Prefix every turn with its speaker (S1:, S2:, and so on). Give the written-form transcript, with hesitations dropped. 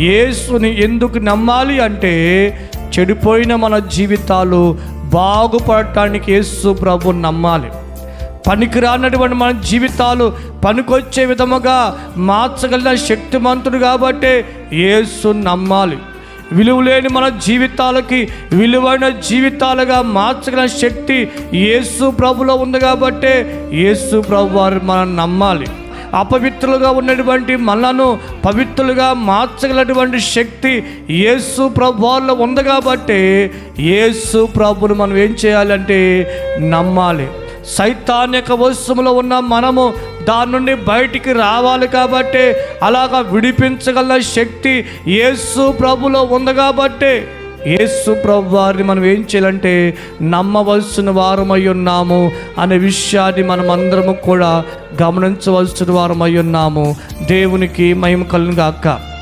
S1: యేసుని ఎందుకు నమ్మాలి అంటే చెడిపోయిన మన జీవితాలు బాగుపడటానికి యేసు ప్రభు నమ్మాలి. పనికిరానటువంటి మన జీవితాలు పనికొచ్చే విధముగా మార్చగలిగిన శక్తిమంతుడు కాబట్టి యేసు నమ్మాలి. విలువలేని మన జీవితాలకి విలువైన జీవితాలుగా మార్చగల శక్తి యేసు ప్రభులో ఉంది కాబట్టి యేసు ప్రభు వారు మనం నమ్మాలి. అపవిత్రులుగా ఉన్నటువంటి మనలను పవిత్రులుగా మార్చగలటువంటి శక్తి యేసు ప్రభు వారిలో ఉంది కాబట్టి యేసు ప్రభుని మనం ఏం చేయాలంటే నమ్మాలి. సైతాన్ యొక్క వశములో ఉన్న మనము దాని నుండి బయటికి రావాలి కాబట్టి అలాగా విడిపించగల శక్తి యేసు ప్రభులో ఉంది కాబట్టి యేసు ప్రభు వారిని మనం ఏం చేయాలంటే నమ్మవలసిన వారమై ఉన్నాము అనే విషయాన్ని మనం అందరము కూడా గమనించవలసిన వారమై ఉన్నాము. దేవునికి మహిమ కలుగును గాక.